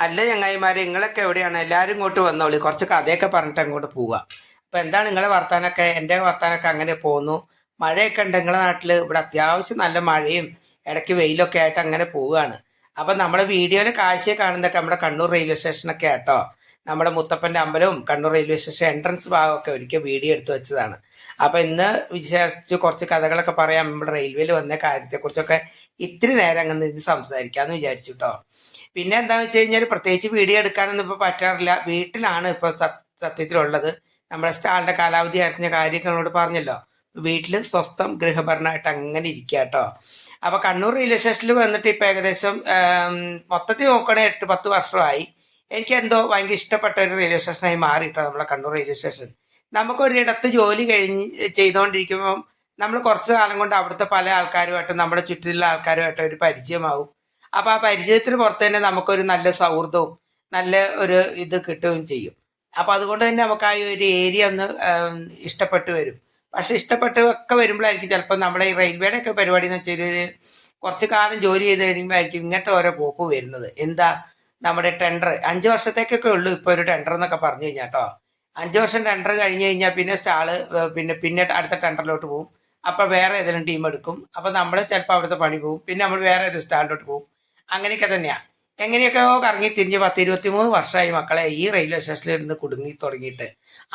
അല്ല ചങ്ങായിമാരെ, നിങ്ങളൊക്കെ എവിടെയാണ്? എല്ലാവരും ഇങ്ങോട്ട് വന്നോളി, കുറച്ച് കഥയൊക്കെ പറഞ്ഞിട്ട് അങ്ങോട്ട് പോവാം. അപ്പം എന്താണ് നിങ്ങളെ വർത്താനൊക്കെ? എൻ്റെ വർത്താനൊക്കെ അങ്ങനെ പോകുന്നു. മഴയൊക്കെ ഉണ്ട് നിങ്ങളെ നാട്ടിൽ? ഇവിടെ അത്യാവശ്യം നല്ല മഴയും ഇടയ്ക്ക് വെയിലൊക്കെ ആയിട്ട് അങ്ങനെ പോവുകയാണ്. അപ്പം നമ്മുടെ വീഡിയോയിൽ കാഴ്ചയെ കാണുന്നതൊക്കെ നമ്മുടെ കണ്ണൂർ റെയിൽവേ സ്റ്റേഷനൊക്കെ ആട്ടോ. നമ്മുടെ മുത്തപ്പൻ്റെ അമ്പലവും കണ്ണൂർ റെയിൽവേ സ്റ്റേഷൻ എൻട്രൻസ് ഭാഗമൊക്കെ ഒരിക്കൽ വീഡിയോ എടുത്ത് വെച്ചതാണ്. അപ്പം ഇന്ന് വിചാരിച്ച് കുറച്ച് കഥകളൊക്കെ പറയാം. നമ്മുടെ റെയിൽവേയിൽ വന്ന കാര്യത്തെക്കുറിച്ചൊക്കെ ഇത്തിരി നേരം അങ്ങനെ നിന്ന് സംസാരിക്കാമെന്ന് വിചാരിച്ചു കേട്ടോ. പിന്നെ എന്താണെന്ന് വെച്ച് കഴിഞ്ഞാൽ പ്രത്യേകിച്ച് വീഡിയോ എടുക്കാനൊന്നും ഇപ്പോൾ പറ്റാറില്ല. വീട്ടിലാണ് ഇപ്പോൾ സത്യത്തിലുള്ളത്. നമ്മുടെ സ്റ്റാളിൻ്റെ കാലാവധി അറിഞ്ഞ കാര്യങ്ങളോട് പറഞ്ഞല്ലോ. വീട്ടിൽ സ്വസ്ഥം ഗൃഹഭരണമായിട്ട് അങ്ങനെ ഇരിക്കുക കേട്ടോ. അപ്പോൾ കണ്ണൂർ റെയിൽവേ സ്റ്റേഷനിൽ വന്നിട്ട് ഇപ്പോൾ ഏകദേശം മൊത്തത്തിൽ നോക്കണേ 8-10 വർഷമായി. എനിക്ക് എന്തോ ഭയങ്കര ഇഷ്ടപ്പെട്ട ഒരു റെയിൽവേ സ്റ്റേഷനായി മാറിയിട്ടോ നമ്മളെ കണ്ണൂർ റെയിൽവേ സ്റ്റേഷൻ. നമുക്കൊരിടത്ത് ജോലി ചെയ്തുകൊണ്ടിരിക്കുമ്പം നമ്മൾ കുറച്ച് കാലം കൊണ്ട് അവിടുത്തെ പല ആൾക്കാരുമായിട്ടും നമ്മുടെ ചുറ്റിലുള്ള ആൾക്കാരുമായിട്ട് ഒരു പരിചയമാവും. അപ്പോൾ ആ പരിചയത്തിന് പുറത്ത് തന്നെ നമുക്കൊരു നല്ല സൗഹൃദവും നല്ല ഒരു ഇത് കിട്ടുകയും ചെയ്യും. അപ്പോൾ അതുകൊണ്ട് തന്നെ നമുക്ക് ആ ഒരു ഏരിയ ഒന്ന് ഇഷ്ടപ്പെട്ട് വരും. പക്ഷെ ഇഷ്ടപ്പെട്ടൊക്കെ വരുമ്പോഴായിരിക്കും ചിലപ്പോൾ നമ്മുടെ ഈ റെയിൽവേയുടെ ഒക്കെ പരിപാടി എന്ന് വെച്ചാൽ ഒരു കുറച്ച് കാലം ജോലി ചെയ്ത് കഴിയുമ്പോഴായിരിക്കും ഇങ്ങനത്തെ ഓരോ പോപ്പ് വരുന്നത്. എന്താ, നമ്മുടെ ടെൻഡർ 5 വർഷത്തേക്കൊക്കെ ഉള്ളൂ ഇപ്പോൾ ഒരു ടെൻഡർ എന്നൊക്കെ പറഞ്ഞു കഴിഞ്ഞാൽ കേട്ടോ. 5 വർഷം ടെൻഡർ കഴിഞ്ഞ് കഴിഞ്ഞാൽ പിന്നെ സ്റ്റാള് പിന്നെ അടുത്ത ടെൻഡറിലോട്ട് പോകും. അപ്പോൾ വേറെ ഏതെങ്കിലും ടീം എടുക്കും. അപ്പോൾ നമ്മൾ ചിലപ്പോൾ അവിടുത്തെ പണി പോകും. പിന്നെ നമ്മൾ വേറെ ഏതെങ്കിലും സ്റ്റാളിലോട്ട് പോകും. അങ്ങനെയൊക്കെ തന്നെയാണ്. എങ്ങനെയൊക്കെയോ കറങ്ങി തിരിഞ്ഞ് 10-23 വർഷമായി മക്കളെ ഈ റെയിൽവേ സ്റ്റേഷനിൽ ഇരുന്ന് കുടുങ്ങി തുടങ്ങിയിട്ട്.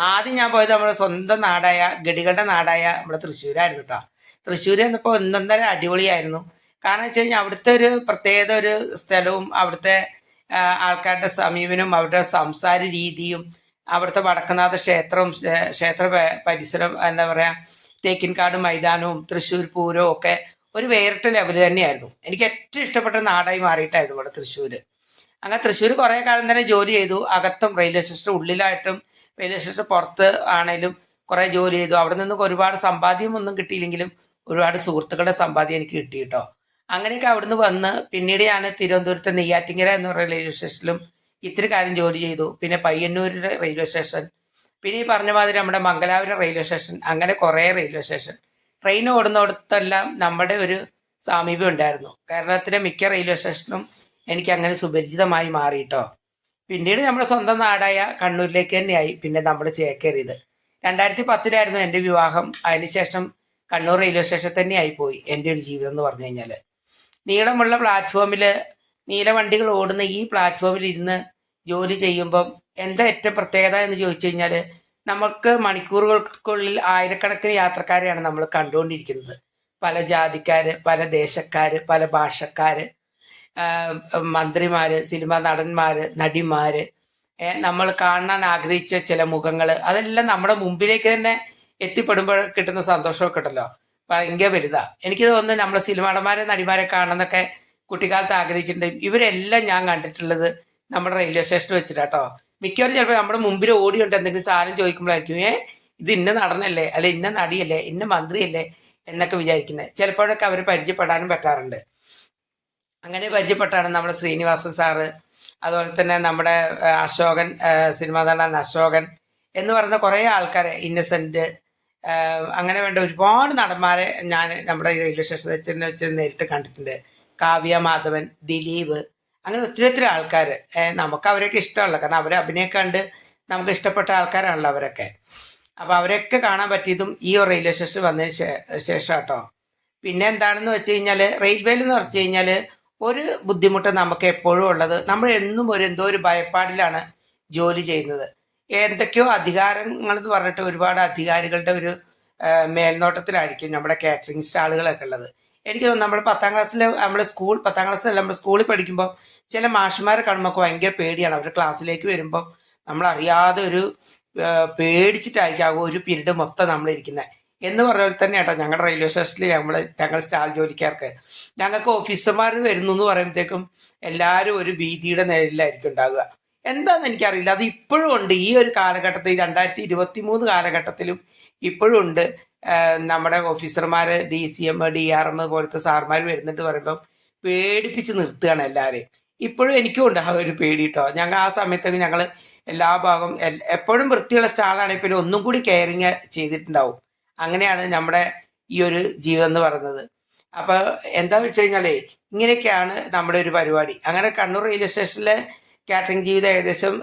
ആദ്യം ഞാൻ പോയത് നമ്മുടെ സ്വന്തം നാടായ ഗഡികളുടെ നാടായ നമ്മുടെ തൃശ്ശൂരായിരുന്നു കേട്ടോ. തൃശ്ശൂർ എന്നപ്പോൾ ഒന്നൊന്നര അടിപൊളിയായിരുന്നു. കാരണം വെച്ച് കഴിഞ്ഞാൽ അവിടുത്തെ ഒരു പ്രത്യേകത ഒരു സ്ഥലവും അവിടുത്തെ ആൾക്കാരുടെ സമീപനവും അവരുടെ സംസാര രീതിയും അവിടുത്തെ വടക്കനാഥ ക്ഷേത്രവും ക്ഷേത്ര പരിസരം എന്താ പറയുക തേക്കിൻകാട് മൈതാനവും തൃശ്ശൂർ പൂരവും ഒക്കെ ഒരു വേറിട്ട ലെവൽ തന്നെയായിരുന്നു. എനിക്ക് ഏറ്റവും ഇഷ്ടപ്പെട്ട നാടായി മാറിയിട്ടായിരുന്നു ഇവിടെ തൃശ്ശൂർ. അങ്ങനെ തൃശ്ശൂർ കുറേ കാലം തന്നെ ജോലി ചെയ്തു. അകത്തും റെയിൽവേ സ്റ്റേഷൻ ഉള്ളിലായിട്ടും റെയിൽവേ സ്റ്റേഷൻ പുറത്ത് ആണെങ്കിലും കുറേ ജോലി ചെയ്തു. അവിടെ നിന്ന് ഒരുപാട് സമ്പാദ്യമൊന്നും കിട്ടിയില്ലെങ്കിലും ഒരുപാട് സുഹൃത്തുക്കളുടെ സമ്പാദ്യം എനിക്ക് കിട്ടി കേട്ടോ. അങ്ങനെയൊക്കെ അവിടുന്ന് വന്ന് പിന്നീട് ഞാൻ തിരുവനന്തപുരത്തെ നെയ്യാറ്റിങ്കര എന്ന് പറയുന്ന റെയിൽവേ സ്റ്റേഷനിലും ഇത്തിരി കാലം ജോലി ചെയ്തു. പിന്നെ പയ്യന്നൂരിലെ റെയിൽവേ സ്റ്റേഷൻ, പിന്നെ ഈ പറഞ്ഞ മാതിരി നമ്മുടെ മംഗലാപുരം റെയിൽവേ സ്റ്റേഷൻ, അങ്ങനെ കുറേ റെയിൽവേ സ്റ്റേഷൻ. ട്രെയിൻ ഓടുന്നിടത്തെല്ലാം നമ്മുടെ ഒരു സാമീപ്യം ഉണ്ടായിരുന്നു. കേരളത്തിലെ മിക്ക റെയിൽവേ സ്റ്റേഷനും എനിക്ക് അങ്ങനെ സുപരിചിതമായി മാറിയിട്ടോ. പിന്നീട് നമ്മുടെ സ്വന്തം നാടായ കണ്ണൂരിലേക്ക് തന്നെയായി പിന്നെ നമ്മൾ ചേക്കേറിയത്. 2010 എൻ്റെ വിവാഹം. അതിനുശേഷം കണ്ണൂർ റെയിൽവേ സ്റ്റേഷൻ തന്നെയായി പോയി എൻ്റെ ഒരു ജീവിതം എന്ന് പറഞ്ഞു കഴിഞ്ഞാൽ. നീളമുള്ള പ്ലാറ്റ്ഫോമിൽ നീലവണ്ടികൾ ഓടുന്ന ഈ പ്ലാറ്റ്ഫോമിൽ ഇരുന്ന് ജോലി ചെയ്യുമ്പം എന്താ ഏറ്റവും പ്രത്യേകത എന്ന് ചോദിച്ചു കഴിഞ്ഞാൽ, നമുക്ക് മണിക്കൂറുകൾക്കുള്ളിൽ ആയിരക്കണക്കിന് യാത്രക്കാരെയാണ് നമ്മൾ കണ്ടുകൊണ്ടിരിക്കുന്നത്. പല ജാതിക്കാർ, പല ദേശക്കാർ, പല ഭാഷക്കാർ, മന്ത്രിമാർ, സിനിമാ നടന്മാർ, നടിമാർ, നമ്മൾ കാണാൻ ആഗ്രഹിച്ച ചില മുഖങ്ങൾ, അതെല്ലാം നമ്മുടെ മുമ്പിലേക്ക് തന്നെ എത്തിപ്പെടുമ്പോൾ കിട്ടുന്ന സന്തോഷമൊക്കെ ഉണ്ടല്ലോ, ഭയങ്കര വലുതാണ്. എനിക്ക് തോന്നുന്നു നമ്മളെ സിനിമാ നടന്മാരെ നടിമാരെ കാണുന്നൊക്കെ കുട്ടിക്കാലത്ത് ആഗ്രഹിച്ചിട്ടുണ്ട്. ഇവരെല്ലാം ഞാൻ കണ്ടിട്ടുള്ളത് നമ്മുടെ റെയിൽവേ സ്റ്റേഷനിൽ വെച്ചിട്ടാട്ടോ. മിക്കവരും ചിലപ്പോൾ നമ്മുടെ മുമ്പിൽ ഓടിയുണ്ട് എന്തെങ്കിലും സാധനം ചോദിക്കുമ്പോഴായിരിക്കും ഇത് ഇന്ന നടനല്ലേ, അല്ലെ ഇന്ന നടിയല്ലേ, ഇന്ന മന്ത്രിയല്ലേ എന്നൊക്കെ വിചാരിക്കുന്നത്. ചിലപ്പോഴൊക്കെ അവർ പരിചയപ്പെടാനും പറ്റാറുണ്ട്. അങ്ങനെ പരിചയപ്പെട്ടാണ് നമ്മുടെ ശ്രീനിവാസൻ സാറ്, അതുപോലെ തന്നെ നമ്മുടെ അശോകൻ, സിനിമാ നടൻ അശോകൻ എന്ന് പറയുന്ന കുറേ ആൾക്കാരെ, ഇന്നസെൻറ്റ്, അങ്ങനെ വേണ്ട ഒരുപാട് നടന്മാരെ ഞാൻ നമ്മുടെ റെയിൽവേ സ്റ്റേഷനിൽ വെച്ച് നേരിട്ട് കണ്ടിട്ടുണ്ട്. കാവ്യ മാധവൻ, ദിലീപ്, അങ്ങനെ ഒത്തിരി ആൾക്കാർ. നമുക്ക് അവരൊക്കെ ഇഷ്ടമല്ല, കാരണം അവരെ അഭിനയം കണ്ട് നമുക്ക് ഇഷ്ടപ്പെട്ട ആൾക്കാരാണല്ലോ അവരൊക്കെ. അപ്പോൾ അവരൊക്കെ കാണാൻ പറ്റിയതും ഈ ഒരു റെയിൽവേ സ്റ്റേഷൻ വന്നതിന് ശേഷം കേട്ടോ. പിന്നെ എന്താണെന്ന് വെച്ച് കഴിഞ്ഞാൽ, റെയിൽവേയിൽ എന്ന് വെച്ച് കഴിഞ്ഞാൽ ഒരു ബുദ്ധിമുട്ട് നമുക്ക് എപ്പോഴും ഉള്ളത്, നമ്മൾ എന്നും എന്തോ ഒരു ഭയപ്പാടിലാണ് ജോലി ചെയ്യുന്നത്. എന്തൊക്കെയോ അധികാരങ്ങൾ എന്ന് പറഞ്ഞിട്ട് ഒരുപാട് അധികാരികളുടെ ഒരു മേൽനോട്ടത്തിലായിരിക്കും നമ്മുടെ കാറ്ററിംഗ് സ്റ്റാളുകളൊക്കെ ഉള്ളത്. എനിക്ക് തോന്നുന്നു നമ്മൾ 10ാം ക്ലാസ്സിൽ നമ്മൾ സ്കൂളിൽ പഠിക്കുമ്പോൾ ചില മാഷുമാരെ കാണുമ്പോൾ ഭയങ്കര പേടിയാണ്. അവർ ക്ലാസ്സിലേക്ക് വരുമ്പോൾ നമ്മളറിയാതെ ഒരു പേടിച്ചിട്ടായിരിക്കും ഒരു പീരീഡ് മൊത്തം നമ്മളിരിക്കുന്നത് എന്ന് പറഞ്ഞ പോലെ തന്നെ കേട്ടോ. ഞങ്ങളുടെ റെയിൽവേ സ്റ്റേഷനിൽ ഞങ്ങൾ സ്റ്റാൾ ജോലിക്കാർക്ക് ഞങ്ങൾക്ക് ഓഫീസർമാർ വരുന്നു എന്ന് പറയുമ്പോഴത്തേക്കും എല്ലാവരും ഒരു ഭീതിയുടെ നിഴലിലായിരിക്കും ഉണ്ടാവുക. എന്താണെന്ന് എനിക്കറിയില്ല, അത് ഇപ്പോഴും ഉണ്ട്. ഈ ഒരു കാലഘട്ടത്തിൽ 2023 കാലഘട്ടത്തിലും ഇപ്പോഴും ഉണ്ട്. നമ്മുടെ ഓഫീസർമാർ, DCM, DRM പോലത്തെ സാർമാർ വരുന്നിട്ട് പറയുമ്പം പേടിപ്പിച്ച് നിർത്തുകയാണ് എല്ലാവരെയും. ഇപ്പോഴും എനിക്കും ഉണ്ട് ആ ഒരു പേടി കേട്ടോ. ഞങ്ങൾ ആ സമയത്തൊക്കെ ഞങ്ങൾ എല്ലാ ഭാഗം എപ്പോഴും വൃത്തിയുള്ള സ്റ്റാളാണെങ്കിൽ പിന്നെ ഒന്നും കൂടി കെയറിങ് ചെയ്തിട്ടുണ്ടാവും. അങ്ങനെയാണ് നമ്മുടെ ഈ ഒരു ജീവിതം എന്ന് പറയുന്നത്. അപ്പോൾ എന്താ വെച്ച് കഴിഞ്ഞാലേ ഇങ്ങനെയൊക്കെയാണ് നമ്മുടെ ഒരു പരിപാടി. അങ്ങനെ കണ്ണൂർ റെയിൽവേ സ്റ്റേഷനിലെ കാറ്ററിംഗ് ജീവിതം ഏകദേശം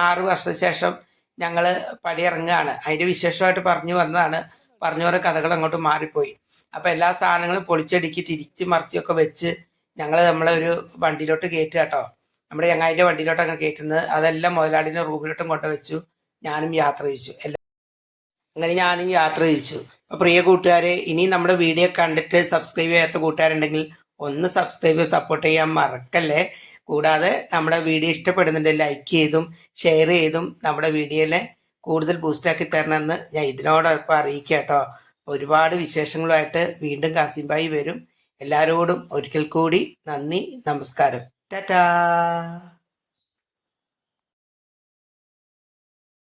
6 വർഷത്തിന് ശേഷം ഞങ്ങൾ പടിയിറങ്ങുകയാണ്. അതിൻ്റെ വിശേഷമായിട്ട് പറഞ്ഞു വന്നതാണ്. പറഞ്ഞു പറഞ്ഞ കഥകൾ അങ്ങോട്ട് മാറിപ്പോയി. അപ്പോൾ എല്ലാ സാധനങ്ങളും പൊളിച്ചടുക്കി തിരിച്ച് മറിച്ചൊക്കെ വെച്ച് ഞങ്ങൾ നമ്മളെ ഒരു വണ്ടിയിലോട്ട് കയറ്റുക കേട്ടോ. നമ്മുടെ ചങ്ങായിൻ്റെ വണ്ടിയിലോട്ടൊക്കെ കയറ്റുന്നത്. അതെല്ലാം മുതലാളിൻ്റെ റൂമിലോട്ടും കൊണ്ടുവച്ചു. ഞാനും യാത്ര തിരിച്ചു. അങ്ങനെ ഞാനും യാത്ര തിരിച്ചു. അപ്പോൾ പ്രിയ കൂട്ടുകാരെ, ഇനി നമ്മുടെ വീഡിയോ കണ്ടിട്ട് സബ്സ്ക്രൈബ് ചെയ്യാത്ത കൂട്ടുകാരുണ്ടെങ്കിൽ ഒന്ന് സബ്സ്ക്രൈബ് സപ്പോർട്ട് ചെയ്യാൻ മറക്കല്ലേ. കൂടാതെ നമ്മുടെ വീഡിയോ ഇഷ്ടപ്പെടുന്നുണ്ടെങ്കിൽ ലൈക്ക് ചെയ്തും ഷെയർ ചെയ്തും നമ്മുടെ വീഡിയോയിലെ കൂടുതൽ ബൂസ്റ്റാക്കി തരണമെന്ന് ഞാൻ ഇതിനോടൊപ്പം അറിയിക്കുക കേട്ടോ. ഒരുപാട് വിശേഷങ്ങളുമായിട്ട് വീണ്ടും കാസിംബായി വരും. എല്ലാവരോടും ഒരിക്കൽ കൂടി നന്ദി, നമസ്കാരം, ടാറ്റാ.